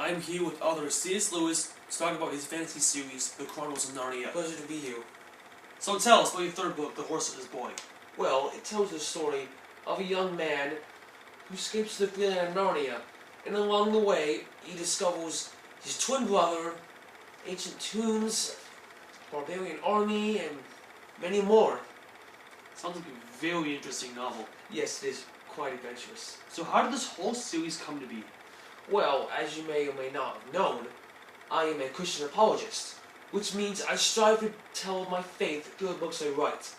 I'm here with author C.S. Lewis to talk about his fantasy series, The Chronicles of Narnia. Pleasure to be here. So tell us about your third book, The Horse and His Boy. Well, it tells the story of a young man who escapes the land of Narnia, and along the way, he discovers his twin brother, ancient tombs, barbarian army, and many more. Sounds like a very interesting novel. Yes, it is quite adventurous. So how did this whole series come to be? Well, as you may or may not have known, I am a Christian apologist, which means I strive to tell my faith through the books I write.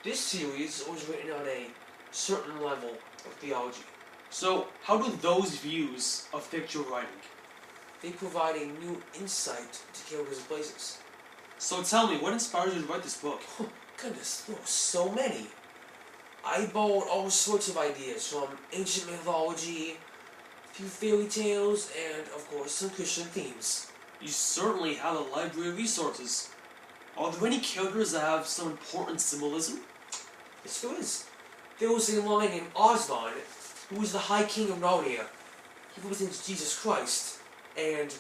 This series was written on a certain level of theology. So how do those views affect your writing? They provide a new insight to characters and places. So tell me, what inspired you to write this book? Goodness, there were so many. I borrowed all sorts of ideas from ancient mythology, a few fairy tales, and of course some Christian themes. You certainly have a library of resources. Are there any characters that have some important symbolism? Yes, there is. There was a lion named Osmond, who was the High King of Narnia. He represents Jesus Christ, and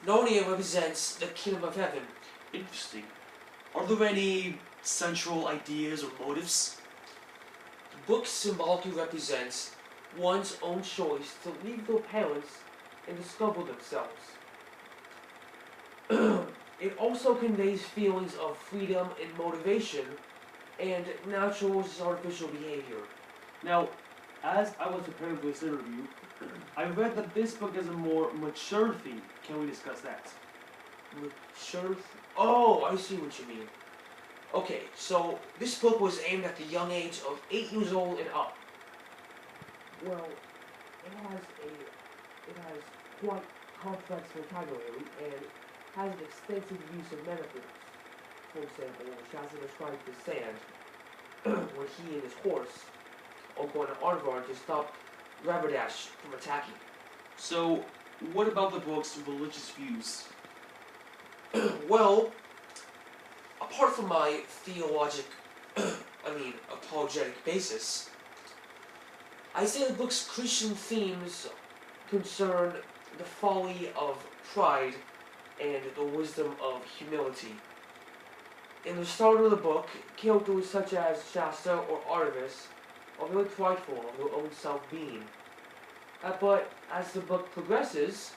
Narnia represents the Kingdom of Heaven. Interesting. Are there any central ideas or motives? The book symbolically represents one's own choice to leave their parents and discover themselves. It also conveys feelings of freedom and motivation, and natural versus artificial behavior. Now, as I was preparing for this interview, I read that this book has a more mature theme. Can we discuss that? Mature? Oh, I see what you mean. Okay, so this book was aimed at the young age of 8 years old and up. Well, it has quite complex vocabulary and has an extensive use of metaphors. For example, Shazza describes the sand, where he and his horse are going to Aardvark to stop Raberdash from attacking. So, what about the book's religious views? Well, apart from my apologetic basis, I say the book's Christian themes concern the folly of pride and the wisdom of humility. In the start of the book, characters such as Shasta or Artemis are very prideful of their own self-being. But as the book progresses,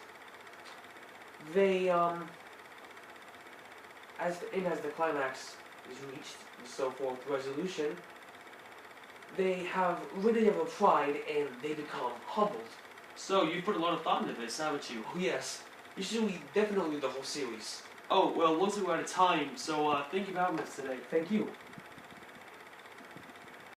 they, as the climax is reached, and so forth, resolution, they have rid of their pride and they become humbled. So, you've put a lot of thought into this, haven't you? Oh yes, you should definitely read the whole series. Oh, well, looks like we're out of time, so thank you for having us today. Thank you.